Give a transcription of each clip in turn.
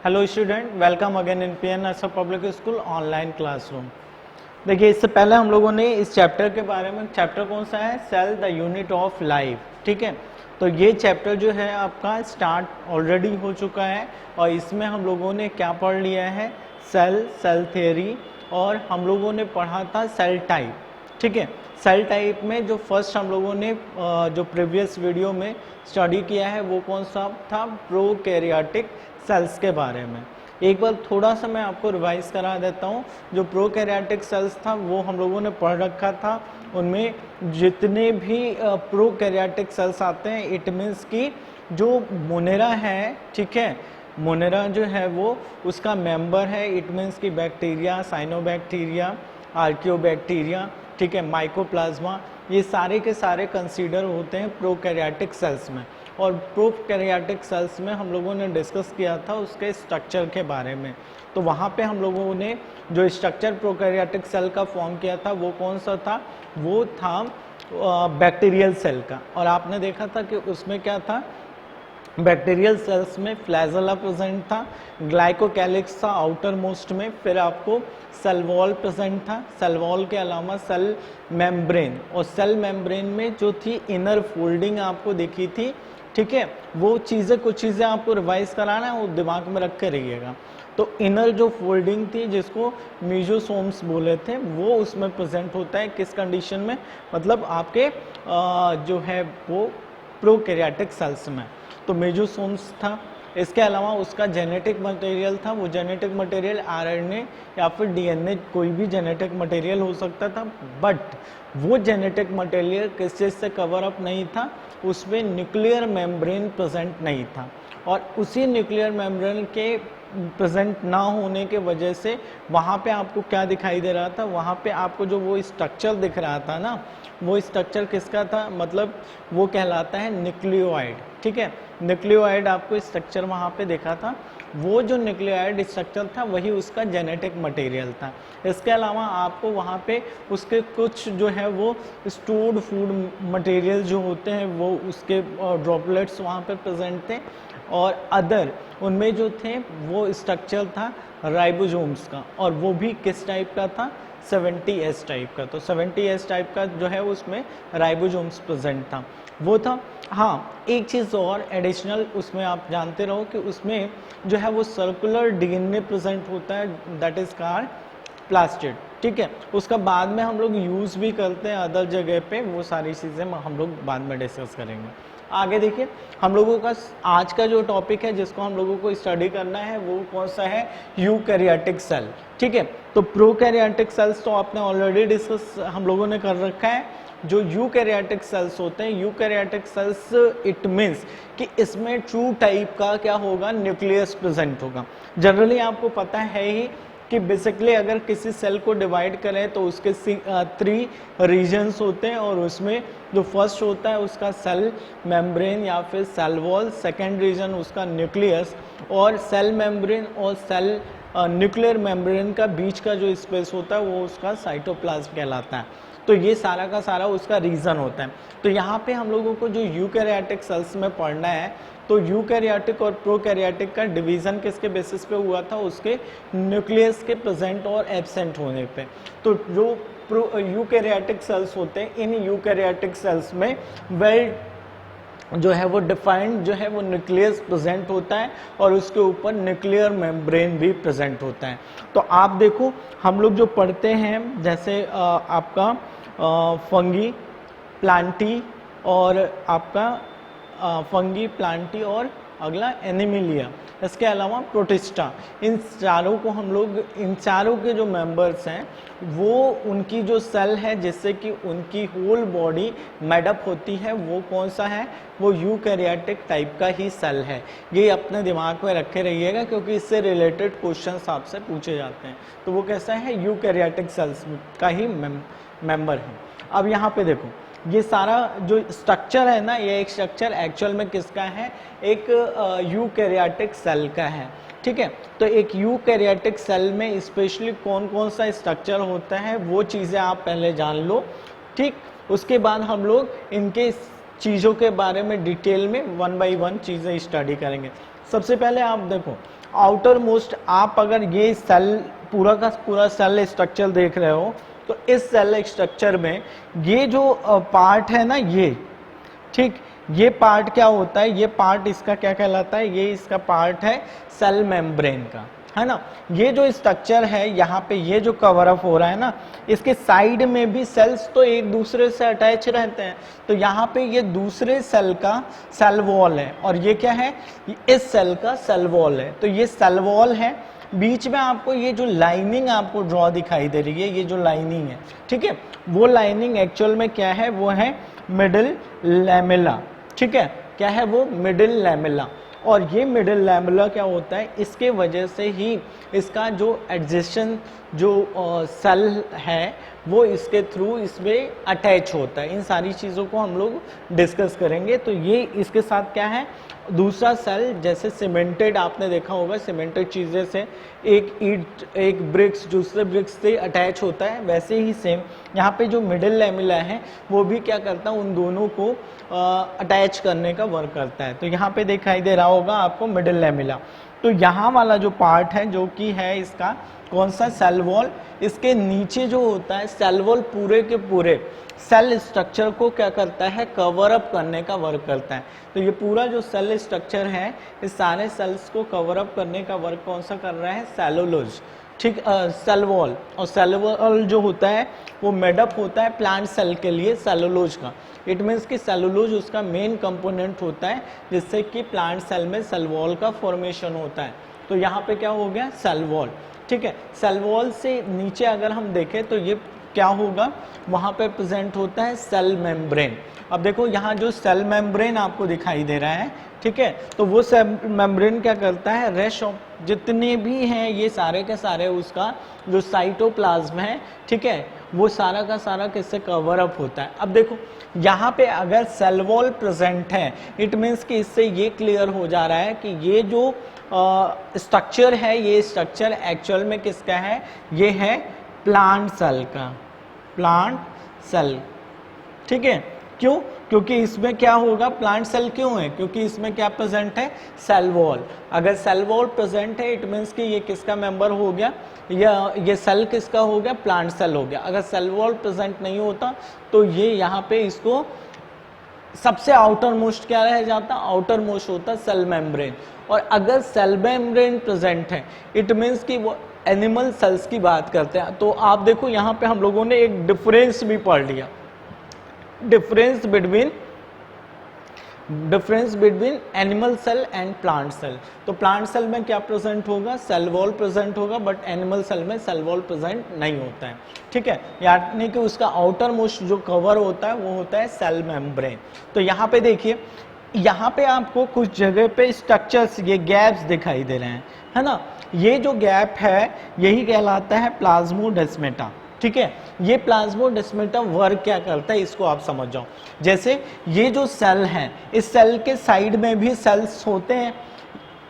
Hello student, welcome again in P N नर्सर public school online classroom. देखिए, इससे पहले हम लोगों ने इस चैप्टर के बारे में, चैप्टर कौन सा है, cell the unit of life. ठीक है, तो ये चैप्टर जो है आपका स्टार्ट ऑलरेडी हो चुका है और इसमें हम लोगों ने क्या पढ़ लिया है, सेल थ्योरी, और हम लोगों ने पढ़ा था सेल टाइप। ठीक है, सेल टाइप में जो फर्स्ट हम लोगों ने जो प्रीवियस वीडियो में स्टडी किया है वो कौन सा था, प्रोकैरियोटिक सेल्स के बारे में। एक बार थोड़ा सा मैं आपको रिवाइज करा देता हूँ। जो प्रोकैरियोटिक सेल्स था वो हम लोगों ने पढ़ रखा था। उनमें जितने भी प्रोकैरियोटिक सेल्स आते हैं, इट मीन्स कि जो मोनेरा है, ठीक है, मोनेरा जो है वो उसका मेंबर है। इट मीन्स कि बैक्टीरिया, साइनोबैक्टीरिया, आर्कियोबैक्टीरिया, ठीक है, माइकोप्लाज्मा, ये सारे के सारे कंसीडर होते हैं प्रोकैरियोटिक सेल्स में। और प्रोकैरियोटिक सेल्स में हम लोगों ने डिस्कस किया था उसके स्ट्रक्चर के बारे में। तो वहाँ पे हम लोगों ने जो स्ट्रक्चर प्रोकैरियोटिक सेल का फॉर्म किया था वो कौन सा था, वो था बैक्टीरियल सेल का। और आपने देखा था कि उसमें क्या था, बैक्टीरियल सेल्स में फ्लैजेला प्रेजेंट था, ग्लाइकोकैलिक्स था आउटर मोस्ट में, फिर आपको सेल वॉल प्रेजेंट था, सेल वॉल के अलावा सेल मेम्ब्रेन, और सेल मेम्ब्रेन में जो थी इनर फोल्डिंग आपको दिखी थी। ठीक है, वो चीज़ें, कुछ चीज़ें आपको रिवाइज कराना है, वो दिमाग में रख के रहिएगा। तो इनर जो फोल्डिंग थी जिसको मीजोसोम्स बोले थे, वो उसमें प्रेजेंट होता है किस कंडीशन में, मतलब आपके जो है वो प्रोकैरियोटिक सेल्स में। तो मेजोसोम्स था। इसके अलावा उसका जेनेटिक मटेरियल था, वो जेनेटिक मटेरियल आरएनए या फिर डीएनए, कोई भी जेनेटिक मटेरियल हो सकता था। बट वो जेनेटिक मटेरियल किस चीज़ से कवर अप नहीं था, उसमें न्यूक्लियर मेम्ब्रेन प्रेजेंट नहीं था। और उसी न्यूक्लियर मेम्ब्रेन के प्रेजेंट ना होने के वजह से वहाँ पे आपको क्या दिखाई दे रहा था, वहाँ पे आपको जो वो स्ट्रक्चर दिख रहा था ना, वो स्ट्रक्चर किसका था, मतलब वो कहलाता है न्यूक्लियोइड। ठीक है, न्यूक्लियोइड आपको स्ट्रक्चर वहाँ पे देखा था, वो जो न्यूक्लियोइड स्ट्रक्चर था वही उसका जेनेटिक मटेरियल था। इसके अलावा आपको वहाँ पे उसके कुछ जो है वो स्टोर्ड फूड मटेरियल जो होते हैं वो उसके ड्रॉपलेट्स वहाँ पे प्रेजेंट थे। और अदर उनमें जो थे वो स्ट्रक्चर था राइबोसोम्स का, और वो भी किस टाइप का था, 70S टाइप का। तो 70S टाइप का जो है उसमें राइबोसोम्स प्रेजेंट था, वो था। हाँ, एक चीज़ और एडिशनल उसमें आप जानते रहो कि उसमें जो है वो सर्कुलर डीएनए प्रेजेंट होता है, दैट इज कॉल्ड प्लास्टिड। ठीक है, उसका बाद में हम लोग यूज़ भी करते हैं अदर जगह पे, वो सारी चीज़ें हम लोग बाद में डिस्कस करेंगे। आगे देखिए, हम लोगों का आज का जो टॉपिक है जिसको हम लोगों को स्टडी करना है वो कौन सा है, यूकैरियोटिक सेल। ठीक है, तो प्रोकैरियोटिक सेल्स तो आपने ऑलरेडी डिस्कस हम लोगों ने कर रखा है। जो यूकैरियोटिक सेल्स होते हैं, यूकैरियोटिक सेल्स इट मीन्स कि इसमें ट्रू टाइप का क्या होगा, न्यूक्लियस प्रेजेंट होगा। जनरली आपको पता है ही कि बेसिकली अगर किसी सेल को डिवाइड करें तो उसके 3 रीजन्स होते हैं, और उसमें जो फर्स्ट होता है उसका सेल मेम्ब्रेन या फिर सेल वॉल, सेकेंड रीजन उसका न्यूक्लियस, और सेल मेम्ब्रेन और सेल न्यूक्लियर मेम्ब्रेन का बीच का जो स्पेस होता है वो उसका साइटोप्लाज्म कहलाता है। तो ये सारा का सारा उसका रीजन होता है। तो यहाँ पे हम लोगों को जो यूकैरियोटिक सेल्स में पढ़ना है, तो यूकैरियोटिक और प्रोकैरियोटिक का डिवीजन किसके बेसिस पे हुआ था, उसके न्यूक्लियस के प्रेजेंट और एब्सेंट होने पे। तो जो यूकैरियोटिक सेल्स होते हैं, इन यूकैरियोटिक सेल्स में वेल जो है वो डिफाइंड जो है वो न्यूक्लियस प्रेजेंट होता है, और उसके ऊपर न्यूक्लियर मेम्ब्रेन भी प्रेजेंट होता है। तो आप देखो, हम लोग जो पढ़ते हैं जैसे आपका फंगी, प्लांटी, और आपका फंगी, प्लांटी, और अगला एनिमिलिया, इसके अलावा प्रोटिस्टा, इन चारों को हम लोग, इन चारों के जो मेंबर्स हैं वो उनकी जो सेल है जिससे कि उनकी होल बॉडी मेडअप होती है, वो कौन सा है, वो यूकैरियोटिक टाइप का ही सेल है। ये अपने दिमाग में रखे रहिएगा क्योंकि इससे रिलेटेड क्वेश्चंस आपसे पूछे जाते हैं। तो वो कैसा है, यूकैरियोटिक सेल्स का ही मेंबर है। अब यहाँ पे देखो, ये सारा जो स्ट्रक्चर है ना, ये एक स्ट्रक्चर एक्चुअल में किसका है, एक यूकैरियोटिक सेल का है। ठीक है, तो एक यूकैरियोटिक सेल में स्पेशली कौन कौन सा स्ट्रक्चर होता है वो चीज़ें आप पहले जान लो। ठीक, उसके बाद हम लोग इनके चीज़ों के बारे में डिटेल में 1 बाय 1 चीज़ें स्टडी करेंगे। सबसे पहले आप देखो, आउटर मोस्ट, आप अगर ये सेल पूरा का पूरा सेल स्ट्रक्चर देख रहे हो तो इस सेल स्ट्रक्चर में ये जो पार्ट है ना, ये ठीक, ये पार्ट क्या होता है, ये पार्ट इसका क्या कहलाता है, ये इसका पार्ट है सेल मेम्ब्रेन का, है ना। ये जो स्ट्रक्चर है यहाँ पे, ये जो कवर अप हो रहा है ना, इसके साइड में भी सेल्स तो एक दूसरे से अटैच रहते हैं, तो यहाँ पे ये दूसरे सेल का सेल वॉल है और ये क्या है, इस सेल का सेल वॉल है। तो ये सेल वॉल है, बीच में आपको ये जो लाइनिंग आपको ड्रॉ दिखाई दे रही है, ये जो लाइनिंग है, ठीक है, वो लाइनिंग एक्चुअल में क्या है, वो है मिडिल लैमेला, ठीक है, क्या है वो, मिडिल लैमेला। और ये मिडिल लैमेला क्या होता है, इसके वजह से ही इसका जो एडजेसेंट जो सेल है वो इसके थ्रू इसमें अटैच होता है। इन सारी चीज़ों को हम लोग डिस्कस करेंगे। तो ये इसके साथ क्या है, दूसरा सेल जैसे सीमेंटेड, आपने देखा होगा सीमेंटेड चीज़ें से एक ईट एक ब्रिक्स दूसरे ब्रिक्स से अटैच होता है, वैसे ही सेम यहाँ पे जो मिडिल लैमेला है वो भी क्या करता है, उन दोनों को अटैच करने का वर्क करता है। तो यहाँ पे दिखाई दे रहा होगा आपको मिडिल लैमेला। तो यहाँ वाला जो पार्ट है जो कि है इसका कौन सा, सेल वॉल, इसके नीचे जो होता है सेल वॉल पूरे के पूरे सेल स्ट्रक्चर को क्या करता है, कवर अप करने का वर्क करता है। तो ये पूरा जो सेल स्ट्रक्चर है, इस सारे सेल्स को कवर अप करने का वर्क कौन सा कर रहा है, सेलुलोज, ठीक, सेल वॉल। और सेल वॉल जो होता है वो मेडअप होता है प्लांट सेल के लिए सेलुलोज का। इट मीन्स कि सेलुलोज उसका मेन कंपोनेंट होता है जिससे कि प्लांट सेल में सेल वॉल का फॉर्मेशन होता है। तो यहाँ पे क्या हो गया, सेल वॉल, ठीक है। सेल वॉल से नीचे अगर हम देखें तो ये क्या होगा, वहाँ पे प्रेजेंट होता है सेल मेम्ब्रेन। अब देखो यहाँ जो सेल मेम्ब्रेन आपको दिखाई दे रहा है, ठीक है, तो वो सेल मेम्ब्रेन क्या करता है, रेस्ट ऑफ जितने भी हैं ये सारे के सारे उसका जो साइटोप्लाज्म है, ठीक है, वो सारा का सारा किससे कवर अप होता है। अब देखो यहाँ पे अगर सेल वॉल प्रेजेंट है, इट मीन्स कि इससे ये क्लियर हो जा रहा है कि ये जो स्ट्रक्चर है, ये स्ट्रक्चर एक्चुअल में किसका है, ये है प्लांट सेल का, प्लांट सेल, ठीक है। क्यों, क्योंकि इसमें क्या होगा, प्लांट सेल क्यों है, क्योंकि इसमें क्या प्रेजेंट है, सेल वॉल। अगर सेल वॉल प्रेजेंट है, इट मीन्स कि ये किसका मेंबर हो गया, या ये सेल किसका हो गया, प्लांट सेल हो गया। अगर सेल वॉल प्रेजेंट नहीं होता तो ये यहाँ पे इसको सबसे आउटर मोस्ट क्या रह जाता, आउटर मोस्ट होता सेल मेम्ब्रेन। और अगर सेल मेम्ब्रेन प्रेजेंट है, इट मीन्स कि वो एनिमल सेल्स की बात करते हैं। तो आप देखो यहाँ पे हम लोगों ने एक डिफरेंस भी पढ़ लिया, difference between animal cell and plant cell. तो प्लांट सेल में क्या प्रेजेंट होगा, सेल वॉल प्रेजेंट होगा, बट एनिमल सेल में सेल वॉल प्रेजेंट नहीं होता है, ठीक है। यानी कि उसका आउटर मोस्ट जो कवर होता है वो होता है सेल मेम्ब्रेन। तो यहाँ पे देखिए, यहाँ पे आपको कुछ जगह पे स्ट्रक्चर्स, ये गैप्स दिखाई दे रहे हैं, है ना। ये जो गैप है यही कहलाता है प्लाज्मोडेस्माटा, ठीक है। ये प्लाज्मोडेस्माटा वर्क क्या करता है, इसको आप समझ जाओ। जैसे ये जो सेल है, इस सेल के साइड में भी सेल्स होते हैं,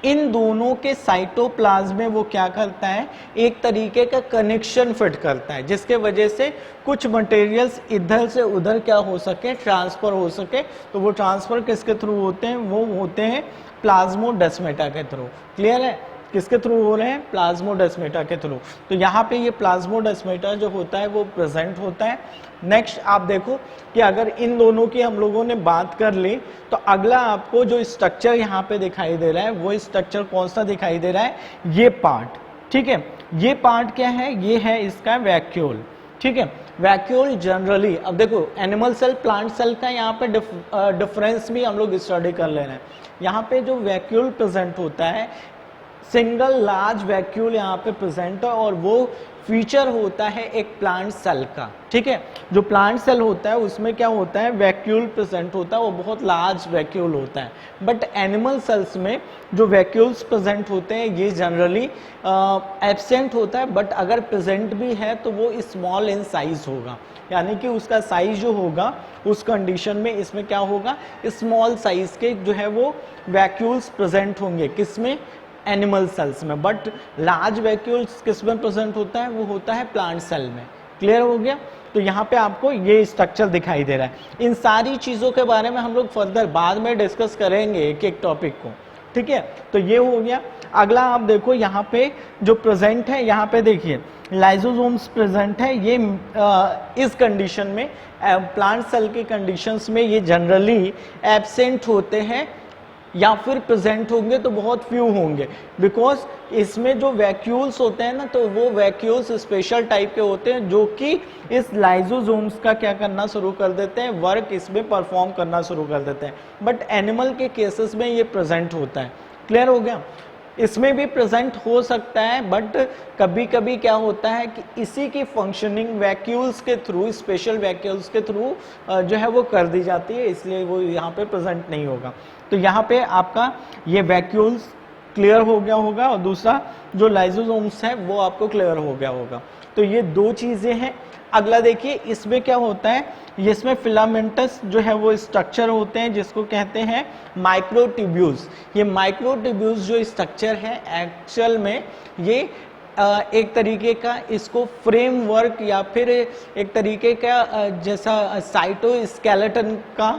इन दोनों के साइटोप्लाज्म में वो क्या करता है, एक तरीके का कनेक्शन फिट करता है, जिसके वजह से कुछ मटेरियल्स इधर से उधर क्या हो सके, ट्रांसफर हो सके। तो वो ट्रांसफर किसके थ्रू होते हैं, वो होते हैं प्लाज्मोडेस्माटा के थ्रू। क्लियर है, किसके थ्रू हो रहे हैं, प्लाज्मोडेस्माटा के थ्रू। तो यहाँ पे ये प्लाज्मोडेस्माटा जो होता है वो प्रेजेंट होता है। नेक्स्ट आप देखो कि अगर इन दोनों की हम लोगों ने बात कर ली, तो अगला आपको जो स्ट्रक्चर यहाँ पे दिखाई दे रहा है, वो स्ट्रक्चर कौन सा दिखाई दे रहा है, ये पार्ट, ठीक है। ये पार्ट क्या है, ये है इसका वैक्यूल, ठीक है। वैक्यूल जनरली, अब देखो एनिमल सेल प्लांट सेल का यहाँ पे डिफरेंस भी हम लोग स्टडी कर ले रहे हैं। यहाँ पे जो वैक्यूल प्रेजेंट होता है, सिंगल लार्ज वैक्यूल यहाँ पे प्रेजेंट है, और वो फीचर होता है एक प्लांट सेल का, ठीक है। जो प्लांट सेल होता है उसमें क्या होता है, वैक्यूल प्रेजेंट होता है, वो बहुत लार्ज वैक्यूल होता है। बट एनिमल सेल्स में जो वैक्यूल्स प्रेजेंट होते हैं ये जनरली एब्सेंट होता है, बट अगर प्रेजेंट भी है तो वो स्मॉल इन साइज होगा, यानी कि उसका साइज जो होगा उस कंडीशन में इसमें क्या होगा, स्मॉल साइज के जो है वो वैक्यूल्स प्रेजेंट होंगे, किसमें, एनिमल सेल्स में। बट लार्ज वैक्यूल्स किस में प्रेजेंट होता है, वो होता है प्लांट सेल में। क्लियर हो गया। तो यहाँ पे आपको ये स्ट्रक्चर दिखाई दे रहा है। इन सारी चीज़ों के बारे में हम लोग फर्दर बाद में डिस्कस करेंगे एक एक टॉपिक को, ठीक है, तो ये हो गया। अगला आप देखो यहाँ पे जो प्रेजेंट है, यहाँ पे देखिए लाइसोसोम्स प्रेजेंट है। ये इस कंडीशन में प्लांट सेल के कंडीशंस में ये जनरली एब्सेंट होते हैं या फिर प्रेजेंट होंगे तो बहुत फ्यू होंगे, बिकॉज इसमें जो वैक्यूल्स होते हैं ना, तो वो वैक्यूल्स स्पेशल टाइप के होते हैं जो कि इस लाइसोसोम्स का क्या करना शुरू कर देते हैं, वर्क इसमें परफॉर्म करना शुरू कर देते हैं। बट एनिमल के केसेस में ये प्रेजेंट होता है। क्लियर हो गया? इसमें भी प्रेजेंट हो सकता है, बट कभी कभी क्या होता है कि इसी की फंक्शनिंग वैक्यूल्स के थ्रू, स्पेशल वैक्यूल्स के थ्रू जो है वो कर दी जाती है, इसलिए वो यहाँ पे प्रेजेंट नहीं होगा। तो यहाँ पे आपका ये वैक्यूल्स क्लियर हो गया होगा, और दूसरा जो लाइसोसोम्स है वो आपको क्लियर हो गया होगा। तो ये दो चीजें हैं। अगला देखिए, इसमें क्या होता है, इसमें फिलामेंटस जो है वो स्ट्रक्चर होते हैं जिसको कहते हैं माइक्रोट्यूब्यूल्स। ये माइक्रोट्यूब्यूल्स जो स्ट्रक्चर है एक्चुअल में ये एक तरीके का इसको फ्रेमवर्क या फिर एक तरीके का जैसा साइटोस्केलेटन का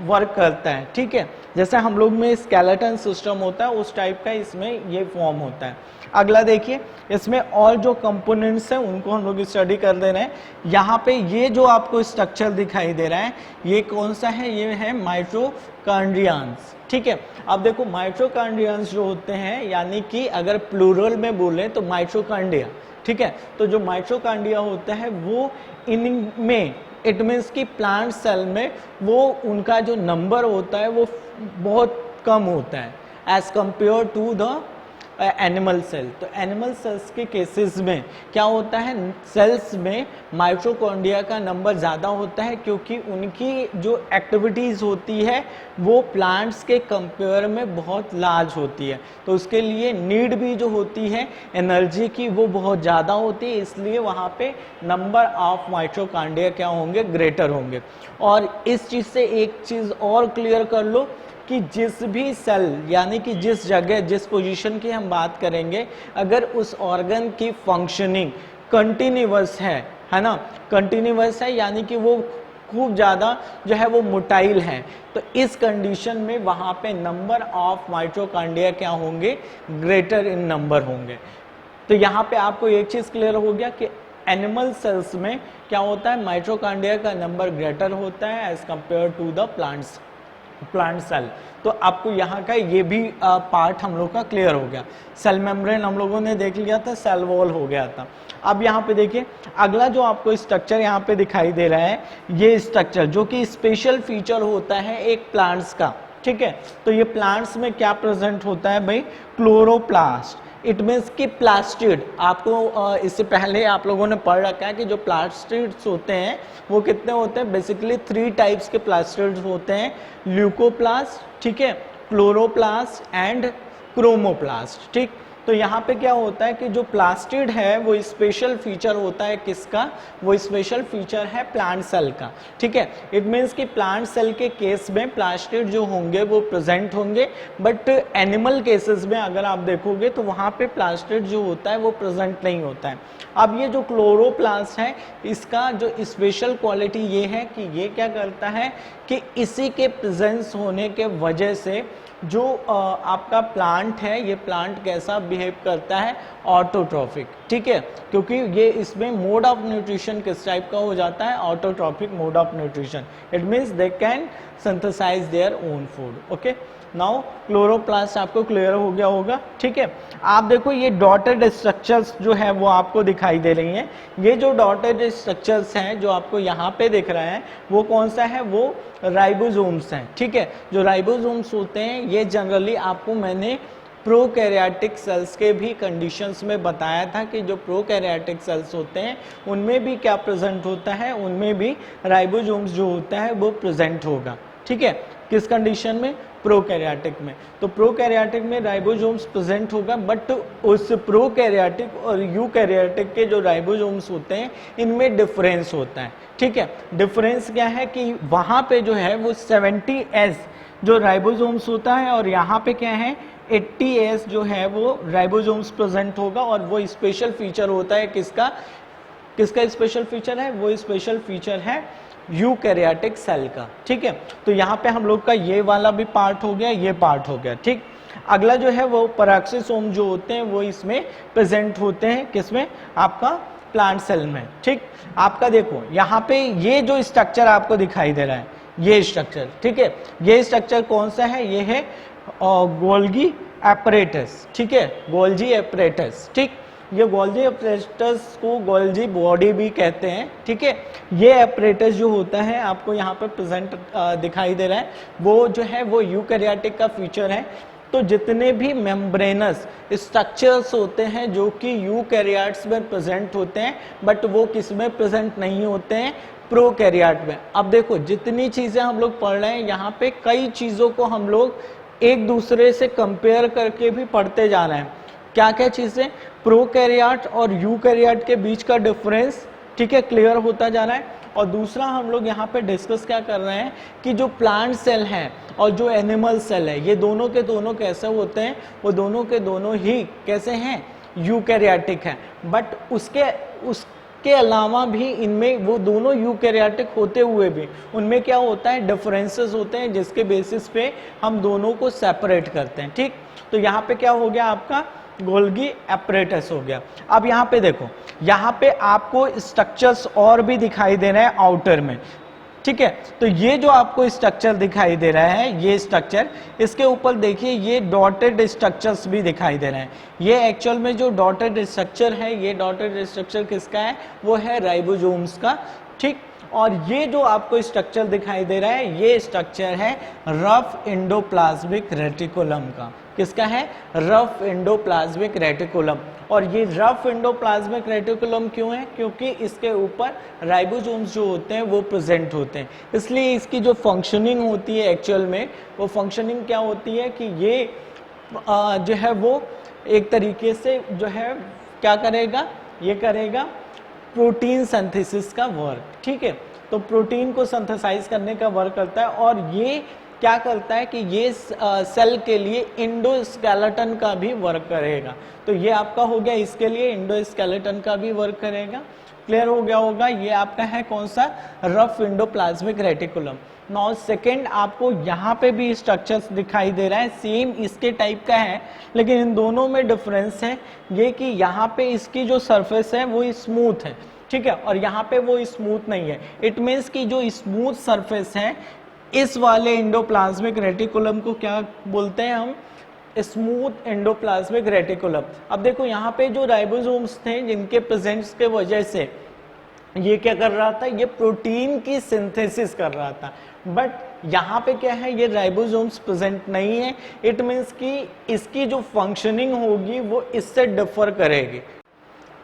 वर्क करता है। ठीक है, जैसे हम लोग में स्केलेटन सिस्टम होता है उस टाइप का इसमें ये फॉर्म होता है। अगला देखिए, इसमें और जो कंपोनेंट्स हैं उनको हम लोग स्टडी कर दे रहे हैं। यहाँ पे ये जो आपको स्ट्रक्चर दिखाई दे रहा है ये कौन सा है, ये है माइटोकॉन्ड्रियंस। ठीक है, अब देखो माइटोकॉन्ड्रियंस जो होते हैं, यानी कि अगर प्लूरल में बोले तो माइटोकॉन्ड्रिया। ठीक है, तो जो माइटोकॉन्ड्रिया होता है वो इनमें, इट मीन्स कि प्लांट सेल में वो उनका जो नंबर होता है वो बहुत कम होता है as compare to the animal cell. तो एनिमल सेल्स के केसेस में क्या होता है, सेल्स में माइटोकॉन्ड्रिया का नंबर ज़्यादा होता है क्योंकि उनकी जो एक्टिविटीज़ होती है वो प्लांट्स के कंपेयर में बहुत लार्ज होती है। तो उसके लिए नीड भी जो होती है एनर्जी की वो बहुत ज़्यादा होती है, इसलिए वहाँ पे नंबर ऑफ माइटोकॉन्ड्रिया क्या होंगे, ग्रेटर होंगे। और इस चीज़ से एक चीज़ और क्लियर कर लो कि जिस भी सेल, यानी कि जिस जगह, जिस पोजीशन की हम बात करेंगे, अगर उस ऑर्गन की फंक्शनिंग कंटिन्यूअस है ना, कंटिन्यूअस है यानी कि वो खूब ज़्यादा जो है वो मोटाइल है, तो इस कंडीशन में वहाँ पे नंबर ऑफ माइटोकॉन्ड्रिया क्या होंगे, ग्रेटर इन नंबर होंगे। तो यहाँ पे आपको एक चीज़ क्लियर हो गया कि एनिमल सेल्स में क्या होता है, माइटोकॉन्ड्रिया का नंबर ग्रेटर होता है as compare to the plant cell. तो आपको यहाँ का ये भी पार्ट हम लोग का क्लियर हो गया। सेल मेम्ब्रेन हम लोगों ने देख लिया था, सेल वॉल हो गया था। अब यहाँ पे देखिए, अगला जो आपको स्ट्रक्चर यहाँ पे दिखाई दे रहा है, ये स्ट्रक्चर जो कि स्पेशल फीचर होता है एक प्लांट्स का। ठीक है, तो ये प्लांट्स में क्या प्रेजेंट होता है भाई, क्लोरोप्लास्ट। इट मीन्स कि प्लास्टिड, आपको इससे पहले आप लोगों ने पढ़ रखा है कि जो प्लास्टिड्स होते हैं वो कितने होते हैं, बेसिकली 3 टाइप्स के प्लास्टिड्स होते हैं, ल्यूकोप्लास्ट, ठीक है, क्लोरोप्लास्ट एंड क्रोमोप्लास्ट। ठीक, तो यहाँ पे क्या होता है कि जो प्लास्टिड है वो स्पेशल फीचर होता है किसका, वो स्पेशल फीचर है प्लांट सेल का। ठीक है, इट मीन्स कि प्लांट सेल के केस में प्लास्टिड जो होंगे वो प्रेजेंट होंगे, बट एनिमल केसेस में अगर आप देखोगे तो वहाँ पे प्लास्टिड जो होता है वो प्रेजेंट नहीं होता है। अब ये जो क्लोरोप्लास्ट है, इसका जो स्पेशल क्वालिटी ये है कि ये क्या करता है कि इसी के प्रेजेंस होने के वजह से जो आपका प्लांट है, ये प्लांट कैसा बिहेव करता है, ऑटोट्रॉफिक। ठीक है, क्योंकि ये इसमें मोड ऑफ न्यूट्रिशन किस टाइप का हो जाता है, autotrophic mode of nutrition. It means they can synthesise their own food. Okay, now chloroplast आपको क्लियर हो गया होगा। ठीक है, आप देखो ये डॉटेड स्ट्रक्चर्स जो है वो आपको दिखाई दे रही हैं। ये जो डॉटेड स्ट्रक्चर्स हैं जो आपको यहाँ पे दिख रहा है वो कौन सा है, वो राइबोसोम्स हैं। ठीक है, जो राइबोसोम्स होते हैं ये जनरली आपको मैंने प्रोकैरियोटिक सेल्स के भी कंडीशंस में बताया था कि जो प्रोकैरियोटिक सेल्स होते हैं उनमें भी क्या प्रेजेंट होता है, उनमें भी राइबोसोम्स जो होता है वो प्रेजेंट होगा। ठीक है, किस कंडीशन में, प्रोकैरियोटिक में। तो प्रोकैरियोटिक में राइबोसोम्स प्रेजेंट होगा, बट उस प्रोकैरियोटिक और यूकैरियोटिक के जो राइबोसोम्स होते हैं इनमें डिफरेंस होता है। ठीक है, डिफरेंस क्या है कि वहाँ पे जो है वो 70S जो राइबोसोम्स होता है और यहाँ पे क्या है 80S जो है वो राइबोसोम्स प्रेजेंट होगा। और वो स्पेशल फीचर होता है किसका, किसका स्पेशल फीचर है, वो स्पेशल फीचर है यूकैरियोटिक सेल का। ठीक है, तो यहाँ पे हम लोग का ये वाला भी पार्ट हो गया, ये पार्ट हो गया। ठीक, अगला जो है वो पेरोक्सिसोम जो होते हैं वो इसमें प्रेजेंट होते हैं, किसमें, आपका प्लांट सेल में। ठीक, आपका देखो यहाँ पे ये जो स्ट्रक्चर आपको दिखाई दे रहा है, ये स्ट्रक्चर, ठीक है, ये स्ट्रक्चर कौन सा है, ये है गोल्गी एपरेटस। ठीक है, गोल्जी एपरेटस। ठीक, ये गोल्जी एपरेटस को गोल्जी बॉडी भी कहते हैं। ठीक है, ये एपरेटस जो होता है आपको यहाँ पे प्रेजेंट दिखाई दे रहा है, वो जो है वो यूकैरियोटिक का फीचर है। तो जितने भी मेम्ब्रेनस स्ट्रक्चर्स होते हैं जो कि यूकैरियोट्स में प्रेजेंट होते हैं, बट वो किस में प्रेजेंट नहीं होते हैं, प्रोकैरियोट में। अब देखो जितनी चीजें हम लोग पढ़ रहे हैं यहाँ पे, कई चीजों को हम लोग एक दूसरे से कंपेयर करके भी पढ़ते जा रहे हैं। क्या क्या चीजें, प्रोकैरियोट और यूकैरियोट के बीच का डिफरेंस, ठीक है, क्लियर होता जा रहा है। और दूसरा हम लोग यहाँ पे डिस्कस क्या कर रहे हैं कि जो प्लांट सेल है और जो एनिमल सेल है, ये दोनों के दोनों कैसे होते हैं, वो दोनों के दोनों ही कैसे हैं, यूकैरियोटिक हैं। बट उसके अलावा भी इनमें वो दोनों यूकैरियोटिक होते हुए भी उनमें क्या होता है, डिफरेंसेस होते हैं, जिसके बेसिस पे हम दोनों को सेपरेट करते हैं। ठीक, तो यहाँ पे क्या हो गया, आपका गोल्गी एपरेटस हो गया। अब यहाँ पे देखो, यहाँ पे आपको स्ट्रक्चर्स और भी दिखाई दे रहे हैं आउटर में। ठीक है, तो ये जो आपको स्ट्रक्चर दिखाई दे रहा है, ये स्ट्रक्चर, इसके ऊपर देखिए ये डॉटेड स्ट्रक्चर्स भी दिखाई दे रहे हैं। ये एक्चुअल में जो डॉटेड स्ट्रक्चर है, ये डॉटेड स्ट्रक्चर किसका है, वो है राइबोसोम्स का। ठीक, और ये जो आपको स्ट्रक्चर दिखाई दे रहा है, ये स्ट्रक्चर है रफ एंडोप्लाज्मिक रेटिकुलम का। किसका है, रफ एंडोप्लाज्मिक रेटिकुलम। और ये रफ एंडोप्लाज्मिक रेटिकुलम क्यों है, क्योंकि इसके ऊपर राइबोसोम्स जो होते हैं वो प्रेजेंट होते हैं, इसलिए इसकी जो फंक्शनिंग होती है एक्चुअल में, वो फंक्शनिंग क्या होती है कि ये जो है वो एक तरीके से जो है क्या करेगा, ये करेगा प्रोटीन सिंथेसिस का वर्क। ठीक है, तो प्रोटीन को सिंथेसाइज करने का वर्क करता है। और ये क्या करता है कि ये सेल के लिए इंडोस्केलेटन का भी वर्क करेगा। तो ये आपका हो गया, इसके लिए इंडोस्केलेटन का भी वर्क करेगा। क्लियर हो गया होगा, ये आपका है कौन सा, rough endoplasmic reticulum. Now second, आपको यहाँ पे भी स्ट्रक्चर्स दिखाई दे रहा है, सेम इसके टाइप का है, लेकिन इन दोनों में डिफरेंस है ये कि यहाँ पे इसकी जो सरफेस है वो स्मूथ है। ठीक है, और यहाँ पे वो स्मूथ नहीं है। इट मीन्स कि जो स्मूथ सरफेस है, इस वाले एंडोप्लाज्मिक रेटिकुलम को क्या बोलते हैं हम, स्मूथ एंडोप्लाज्मिक रेटिकुलम। अब देखो यहाँ पे जो राइबोसोम्स थे, जिनके प्रेजेंस के वजह से ये क्या कर रहा था, ये प्रोटीन की सिंथेसिस कर रहा था। बट यहाँ पे क्या है, ये राइबोसोम्स प्रेजेंट नहीं है। इट मीन्स कि इसकी जो फंक्शनिंग होगी वो इससे डिफर करेगी।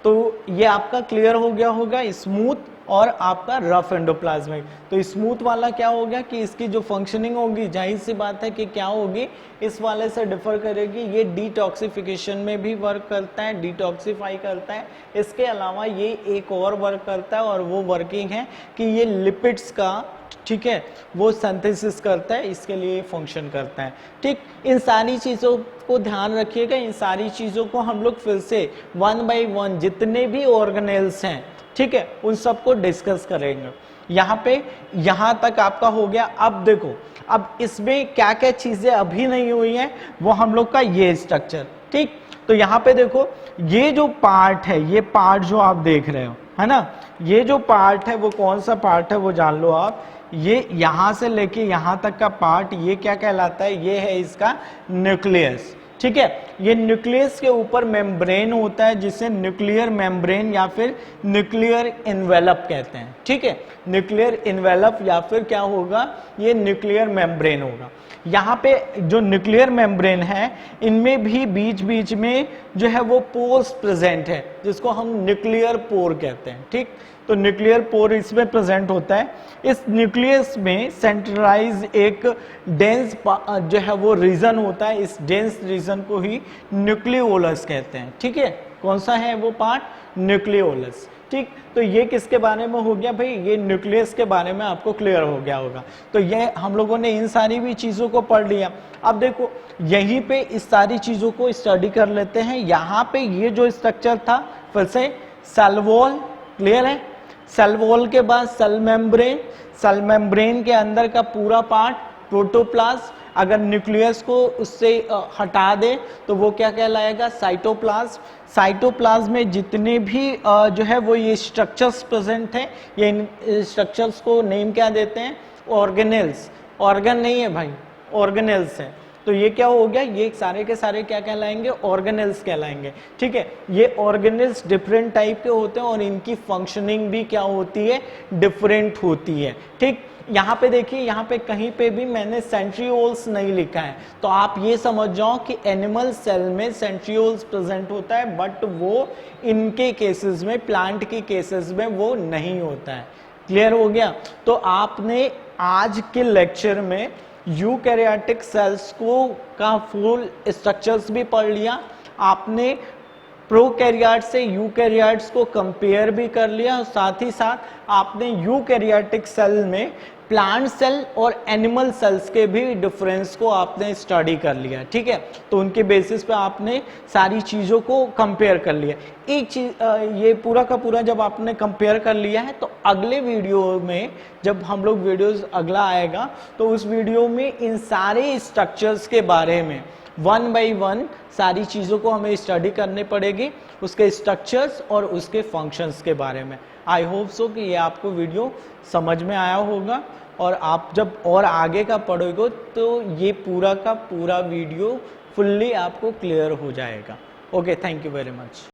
तो ये आपका क्लियर हो गया होगा, स्मूथ और आपका रफ एंडोप्लाज्मिक। तो स्मूथ वाला क्या हो गया कि इसकी जो फंक्शनिंग होगी, जाहिर सी बात है कि क्या होगी, इस वाले से डिफर करेगी। ये डिटॉक्सिफिकेशन में भी वर्क करता है, डिटॉक्सिफाई करता है। इसके अलावा ये एक और वर्क करता है, और वो वर्किंग है कि ये लिपिड्स का, ठीक है, वो सिंथेसिस करता है, इसके लिए फंक्शन करता है। ठीक, इन सारी चीज़ों को ध्यान रखिएगा। इन सारी चीज़ों को हम लोग फिर से वन बाय वन जितने भी ऑर्गेनेल्स हैं, ठीक है, उन सबको डिस्कस करेंगे। यहाँ पे यहाँ तक आपका हो गया। अब देखो, अब इसमें क्या क्या चीज़ें अभी नहीं हुई हैं, वो हम लोग का ये स्ट्रक्चर। ठीक, तो यहाँ पे देखो, ये जो पार्ट है, ये पार्ट जो आप देख रहे हो, है ना, ये जो पार्ट है वो कौन सा पार्ट है वो जान लो आप। ये यहाँ से लेके यहाँ तक का पार्ट, ये क्या कहलाता है, ये है इसका न्यूक्लियस। ठीक है, ये न्यूक्लियस के ऊपर मेम्ब्रेन होता है, जिसे न्यूक्लियर मेम्ब्रेन या फिर न्यूक्लियर इन्वेलप कहते हैं। ठीक है, न्यूक्लियर इन्वेलप या फिर क्या होगा, ये न्यूक्लियर मेम्ब्रेन होगा। यहाँ पे जो न्यूक्लियर मेम्ब्रेन है, इनमें भी बीच बीच में जो है वो पोर्स प्रेजेंट है, जिसको हम न्यूक्लियर पोर कहते हैं। ठीक, तो न्यूक्लियर पोर इसमें प्रेजेंट होता है। इस न्यूक्लियस में सेंट्रलाइज एक डेंस जो है वो रीजन होता है। इस डेंस रीजन को ही न्यूक्लियोलस कहते हैं। ठीक है, कौन सा है वो पार्ट, न्यूक्लियोलस। ठीक, तो ये किसके बारे में हो गया भाई, ये न्यूक्लियस के बारे में आपको क्लियर हो गया होगा। तो ये हम लोगों ने इन सारी भी चीज़ों को पढ़ लिया। अब देखो, यहीं पे इस सारी चीज़ों को स्टडी कर लेते हैं। यहाँ पे ये जो स्ट्रक्चर था, फिर से सेल वॉल, क्लियर है, सेल वॉल के बाद सेल मेम्ब्रेन, सेल मेम्ब्रेन के अंदर का पूरा पार्ट प्रोटोप्लाज्म, अगर न्यूक्लियस को उससे हटा दे तो वो क्या कहलाएगा, साइटोप्लाज्म। साइटोप्लाज्म में जितने भी जो है वो ये स्ट्रक्चर्स प्रेजेंट हैं, ये स्ट्रक्चर्स को नेम क्या देते हैं, ऑर्गेनेल्स। ऑर्गन नहीं है भाई, ऑर्गेनेल्स है। तो ये क्या हो गया, ये सारे के सारे क्या कहलाएंगे, ऑर्गेनेल्स कहलाएंगे। ठीक है, ये ऑर्गेनेल्स डिफरेंट टाइप के होते हैं और इनकी फंक्शनिंग भी क्या होती है, डिफरेंट होती है। ठीक, यहाँ पे देखिए, यहाँ पे कहीं पे भी मैंने सेंट्रियोल्स नहीं लिखा है, तो आप ये समझ जाओ कि एनिमल सेल में सेंट्रियोल्स प्रेजेंट होता है, बट वो इनके केसेस में, प्लांट के केसेस में वो नहीं होता है। क्लियर हो गया। तो आपने आज के लेक्चर में यूकैरियोटिक सेल्स को का फुल स्ट्रक्चर्स भी पढ़ लिया, आपने प्रोकैरियोट से यूकैरियोट्स को कंपेयर भी कर लिया, और साथ ही साथ आपने यूकैरियोटिक सेल में प्लांट सेल और एनिमल सेल्स के भी डिफरेंस को आपने स्टडी कर लिया। ठीक है, तो उनके बेसिस पे आपने सारी चीज़ों को कंपेयर कर लिया। एक चीज ये पूरा का पूरा जब आपने कंपेयर कर लिया है, तो अगले वीडियो में जब हम लोग वीडियोस अगला आएगा, तो उस वीडियो में इन सारे स्ट्रक्चर्स के बारे में वन बाय वन सारी चीज़ों को हमें स्टडी करनी पड़ेगी, उसके स्ट्रक्चर्स और उसके फंक्शंस के बारे में। आई होप सो कि ये आपको वीडियो समझ में आया होगा, और आप जब और आगे का पढ़ोगे तो ये पूरा का पूरा वीडियो फुल्ली आपको क्लियर हो जाएगा। Okay, thank you very much.